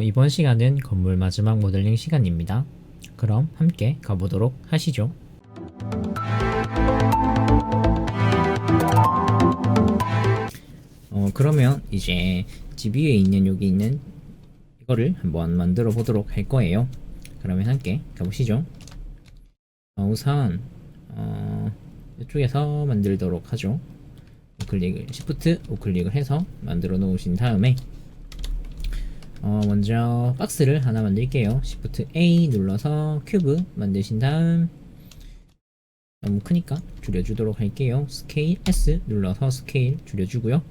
이번 시간은 건물 마지막 모델링 시간입니다. 그럼 함께 가보도록 하시죠. 그러면 이제 집 위에 있는 여기 있는 이거를 한번 만들어 보도록 할 거예요. 그러면 함께 가보시죠. 우선 이쪽에서 만들도록 하죠. 우클릭을 Shift 우클릭을 해서 만들어 놓으신 다음에 먼저 박스를 하나 만들게요. Shift A 눌러서 큐브 만드신 다음 너무 크니까 줄여주도록 할게요. 스케일 S 눌러서 스케일 줄여주고요.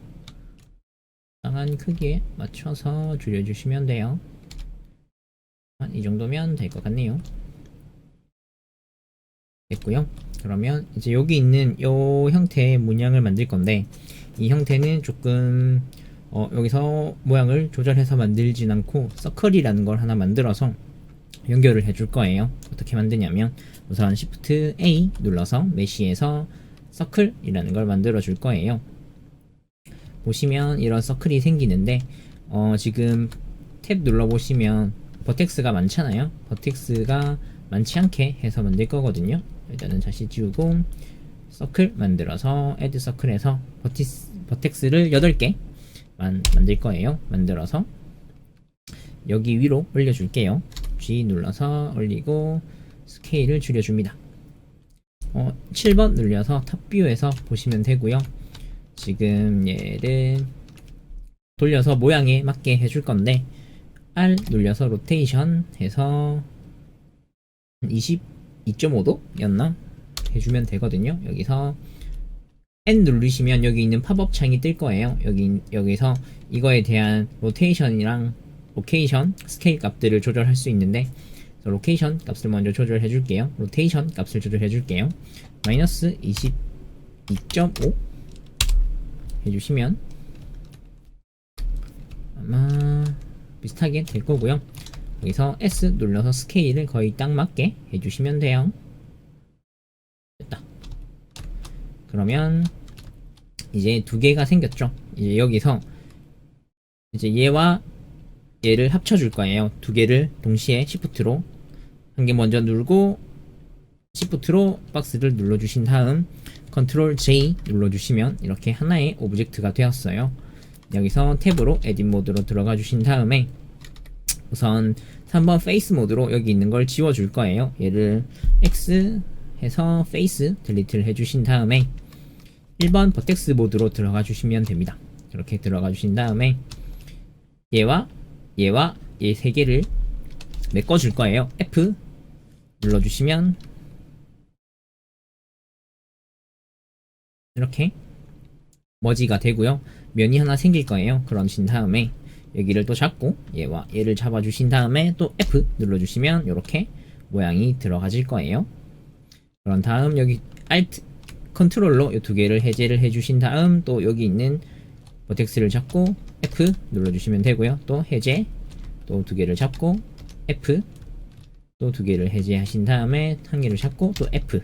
적당한 크기에 맞춰서 줄여주시면 돼요. 이 정도면 될 것 같네요. 됐고요. 그러면 이제 여기 있는 요 형태의 문양을 만들 건데 이 형태는 조금 여기서 모양을 조절해서 만들진 않고 서클이라는 걸 하나 만들어서 연결을 해줄 거예요. 어떻게 만드냐면 우선 Shift A 눌러서 메쉬에서 서클이라는 걸 만들어 줄 거예요. 보시면 이런 서클이 생기는데 지금 탭 눌러 보시면 버텍스가 많잖아요. 버텍스가 많지 않게 해서 만들 거거든요. 일단은 다시 지우고 서클 만들어서 애드 서클에서 버텍스를 8개 만들 거예요. 만들어서 여기 위로 올려줄게요. G 눌러서 올리고 스케일을 줄여줍니다. 7번 눌려서 탑뷰에서 보시면 되고요. 지금 얘를 돌려서 모양에 맞게 해줄 건데 R 눌려서 로테이션 해서 22.5도 였나 해주면 되거든요. 여기서 N 누르시면 여기 있는 팝업 창이 뜰 거예요. 여기서 이거에 대한 로테이션이랑 로케이션 스케일 값들을 조절할 수 있는데 로케이션 값을 먼저 조절해 줄게요. 로테이션 값을 조절해 줄게요. 마이너스 22.5 해주시면 아마 비슷하게 될 거고요. 여기서 S 눌러서 스케일을 거의 딱 맞게 해주시면 돼요. 됐다. 그러면 이제 두 개가 생겼죠. 이제 여기서 이제 얘와 얘를 합쳐줄 거예요. 두 개를 동시에 Shift로 한 개 먼저 누르고 Shift로 박스를 눌러주신 다음 Ctrl J 눌러주시면 이렇게 하나의 오브젝트가 되었어요. 여기서 탭으로 에딧 모드로 들어가 주신 다음에 우선 3번 페이스 모드로 여기 있는 걸 지워줄 거예요. 얘를 X 해서 페이스 딜리트를 해주신 다음에 1번 버텍스 모드로 들어가 주시면 됩니다. 이렇게 들어가 주신 다음에 얘와 얘 세 개를 메꿔 줄 거예요. F 눌러주시면 이렇게 머지가 되고요. 면이 하나 생길 거예요. 그러신 다음에 여기를 또 잡고 얘와 얘를 잡아주신 다음에 또 F 눌러주시면 이렇게 모양이 들어가질 거예요. 그런 다음 여기 Alt 컨트롤로 이 두 개를 해제를 해주신 다음 또 여기 있는 버텍스를 잡고 F 눌러주시면 되고요. 또 해제 또 두 개를 잡고 F 또 두 개를 해제하신 다음에 한 개를 잡고 또 F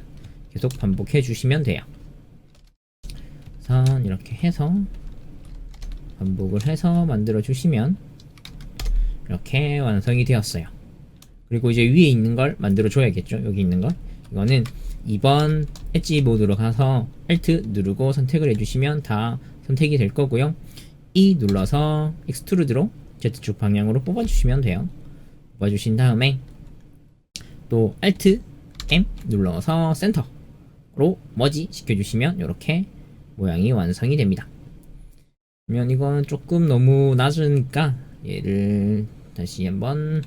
계속 반복해 주시면 돼요. 우선 이렇게 해서 반복을 해서 만들어 주시면 이렇게 완성이 되었어요. 그리고 이제 위에 있는 걸 만들어 줘야겠죠. 여기 있는 걸 이거는 2번 엣지 모드로 가서 Alt 누르고 선택을 해주시면 다 선택이 될 거고요. E 눌러서 익스트루드로 Z축 방향으로 뽑아주시면 돼요. 뽑아주신 다음에 또 Alt M 눌러서 센터로 머지 시켜주시면 이렇게 모양이 완성이 됩니다. 그러면 이건 조금 너무 낮으니까 얘를 다시 한번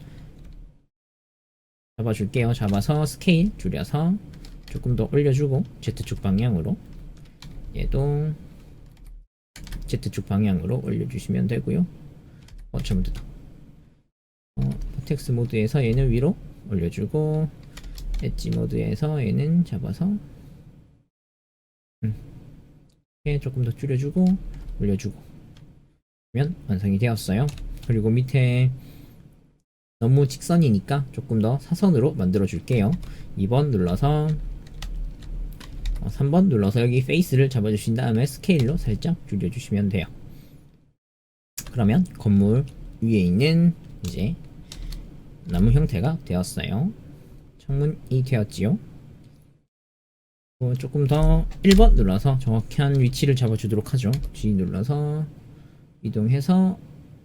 잡아줄게요. 잡아서 스케일 줄여서 조금 더 올려주고 Z축 방향으로 얘도 Z축 방향으로 올려주시면 되고요. 잘못됐다. 버텍스 모드에서 얘는 위로 올려주고 엣지 모드에서 얘는 잡아서 조금 더 줄여주고 올려주고 그러면 완성이 되었어요. 그리고 밑에 너무 직선이니까 조금 더 사선으로 만들어 줄게요. 2번 눌러서 3번 눌러서 여기 페이스를 잡아주신 다음에 스케일로 살짝 줄여주시면 돼요. 그러면 건물 위에 있는 이제 나무 형태가 되었어요. 창문이 되었지요. 조금 더 1번 눌러서 정확한 위치를 잡아주도록 하죠. G 눌러서 이동해서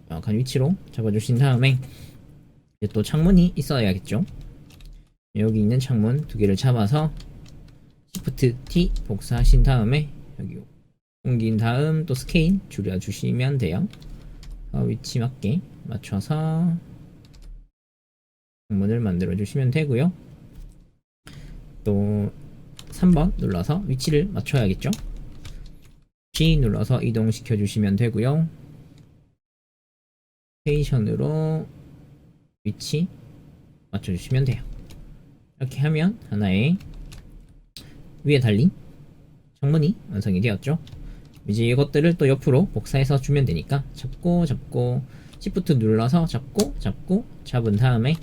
정확한 위치로 잡아주신 다음에 이제 또 창문이 있어야겠죠. 여기 있는 창문 두 개를 잡아서 Shift T 복사하신 다음에 여기 옮긴 다음 또 스케일 줄여주시면 돼요. 위치 맞게 맞춰서 창문을 만들어 주시면 되고요. 또 3번 눌러서 위치를 맞춰야겠죠. G 눌러서 이동시켜 주시면 되고요. 스테이션으로 위치 맞춰 주시면 돼요. 이렇게 하면 하나의 위에 달린 창문이 완성이 되었죠. 이제 이것들을 또 옆으로 복사해서 주면 되니까 잡고 Shift 눌러서 잡고 잡은 다음에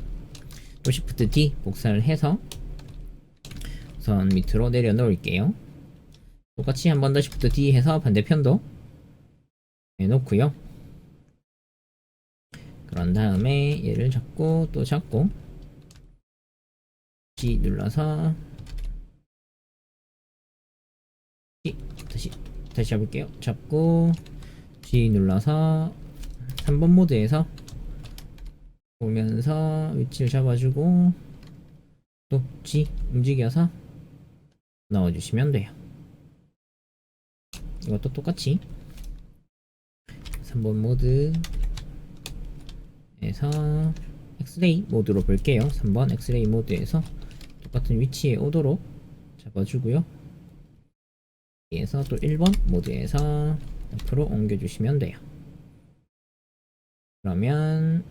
또 Shift D 복사를 해서 우선 밑으로 내려 놓을게요. 똑같이 한 번 더 Shift D 해서 반대편도 해놓고요. 그런 다음에 얘를 잡고 또 잡고 G 눌러서 다시 잡을게요. 잡고 G 눌러서 3번 모드에서 보면서 위치를 잡아주고 또 G 움직여서 넣어주시면 돼요. 이것도 똑같이 3번 모드에서 엑스레이 모드로 볼게요. 3번 엑스레이 모드에서 똑같은 위치에 오도록 잡아주고요. 여기에서 또 1번 모드에서 옆으로 옮겨주시면 돼요. 그러면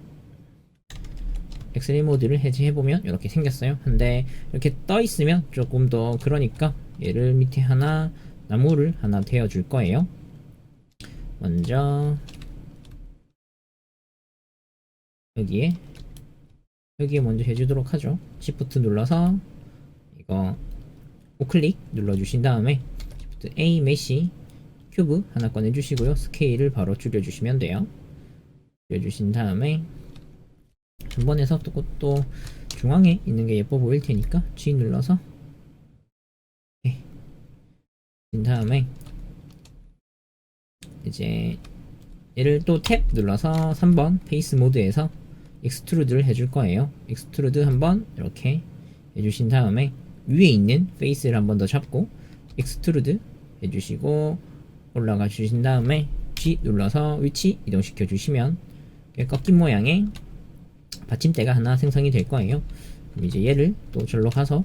엑스레이 모드를 해제해보면 이렇게 생겼어요. 근데 이렇게 떠있으면 조금 더 그러니까 얘를 밑에 하나 나무를 하나 대어줄 거예요. 먼저 여기에 먼저 해주도록 하죠. Shift 눌러서 이거 우클릭 눌러주신 다음에 Shift A 메시 큐브 하나 꺼내주시고요. 스케일을 바로 줄여주시면 돼요. 줄여주신 다음에 한 번에서 또 중앙에 있는 게 예뻐 보일 테니까 G 눌러서 진 다음에 이제 얘를 또 탭 눌러서 3번 페이스 모드에서 익스트루드를 해줄 거예요. 익스트루드 한번 이렇게 해주신 다음에 위에 있는 페이스를 한 번 더 잡고 익스트루드 해주시고 올라가 주신 다음에 G 눌러서 위치 이동시켜 주시면 꺾인 모양의 받침대가 하나 생성이 될 거예요. 그럼 이제 얘를 또 절로 가서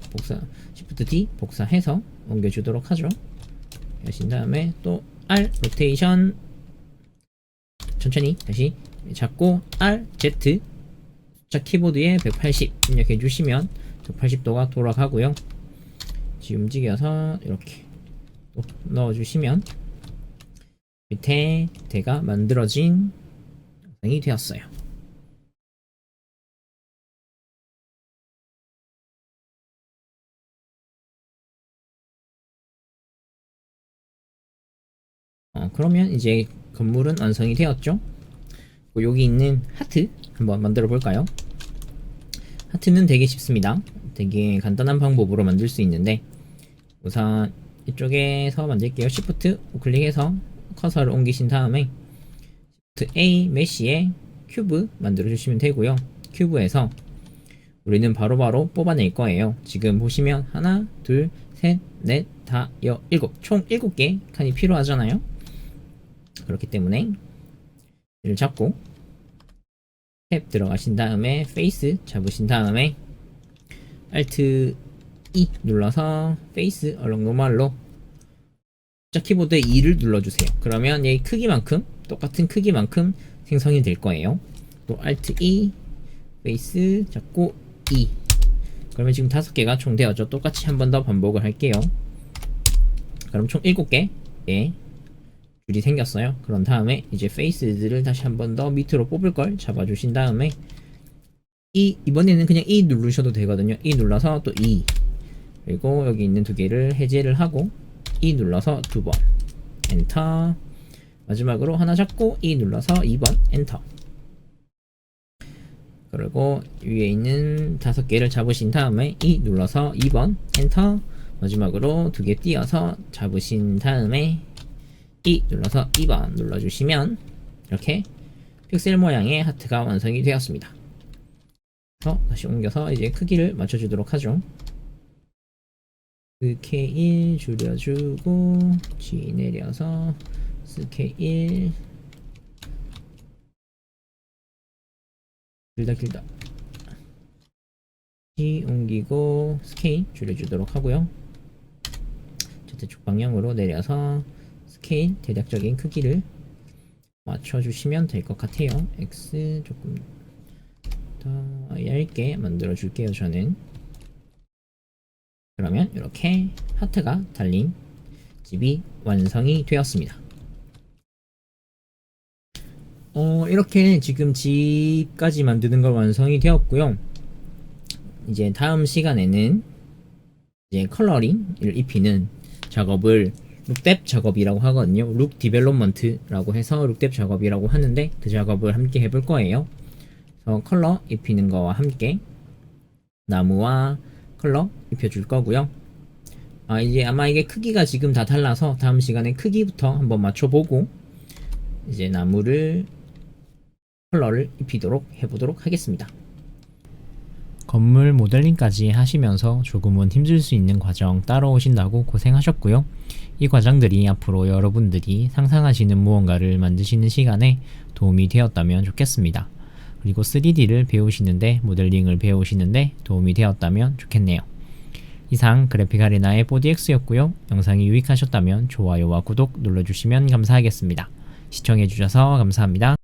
Shift D 복사해서 옮겨주도록 하죠. 하신 다음에 또 R 로테이션 천천히 다시 잡고 R Z 숫자 키보드에 180 입력해 주시면 180도가 돌아가고요. 지금 움직여서 이렇게 또 넣어 주시면 밑에 대가 만들어진 영상이 되었어요. 그러면 이제 건물은 완성이 되었죠. 여기 있는 하트 한번 만들어 볼까요? 하트는 되게 쉽습니다. 되게 간단한 방법으로 만들 수 있는데 우선 이쪽에서 만들게요. Shift 우클릭해서 커서를 옮기신 다음에 Shift A 메시에 큐브 만들어 주시면 되고요. 큐브에서 우리는 바로바로 뽑아낼 거예요. 지금 보시면 하나, 둘, 셋, 넷, 다, 여, 일곱 총 7개 칸이 필요하잖아요. 그렇기 때문에 얘를 잡고 탭 들어가신 다음에 페이스 잡으신 다음에 Alt E 눌러서 페이스 얼렁 노멀로 숫자 키보드에 2를 눌러주세요. 그러면 얘 크기만큼 똑같은 크기만큼 생성이 될 거예요. 또 Alt E 페이스 잡고 E 그러면 지금 5개가 총 되었죠. 똑같이 한 번 더 반복을 할게요. 그럼 총 7개 예. 줄이 생겼어요. 그런 다음에 이제 페이스들을 다시 한 번 더 밑으로 뽑을 걸 잡아주신 다음에 이번에는 그냥 E 누르셔도 되거든요. E 눌러서 또 E 그리고 여기 있는 두 개를 해제를 하고 E 눌러서 2번 엔터 마지막으로 하나 잡고 E 눌러서 2번 엔터 그리고 위에 있는 5개를 잡으신 다음에 E 눌러서 2번 엔터, 마지막으로 2개 띄어서 잡으신 다음에 E 눌러서 2번 눌러주시면 이렇게 픽셀 모양의 하트가 완성이 되었습니다. 그래서 다시 옮겨서 이제 크기를 맞춰주도록 하죠. 스케일 줄여주고 G 내려서 스케일 길다 G 옮기고 스케일 줄여주도록 하고요. Z축 방향으로 내려서 스케일 대략적인 크기를 맞춰주시면 될 것 같아요. X 조금 더 얇게 만들어 줄게요. 저는 그러면 이렇게 하트가 달린 집이 완성이 되었습니다. 이렇게 지금 집까지 만드는 걸 완성이 되었고요. 이제 다음 시간에는 이제 컬러링을 입히는 작업을 룩뎁 작업이라고 하거든요. 룩 디벨롭먼트라고 해서 룩뎁 작업이라고 하는데 그 작업을 함께 해볼 거예요. 그래서 컬러 입히는 거와 함께 나무와 컬러 입혀줄 거고요. 이제 아마 이게 크기가 지금 다 달라서 다음 시간에 크기부터 한번 맞춰보고 이제 나무를 컬러를 입히도록 해보도록 하겠습니다. 건물 모델링까지 하시면서 조금은 힘들 수 있는 과정 따라오신다고 고생하셨고요. 이 과정들이 앞으로 여러분들이 상상하시는 무언가를 만드시는 시간에 도움이 되었다면 좋겠습니다. 그리고 3D를 배우시는데, 모델링을 배우시는데 도움이 되었다면 좋겠네요. 이상 그래픽 아레나의 4DX였고요. 영상이 유익하셨다면 좋아요와 구독 눌러주시면 감사하겠습니다. 시청해주셔서 감사합니다.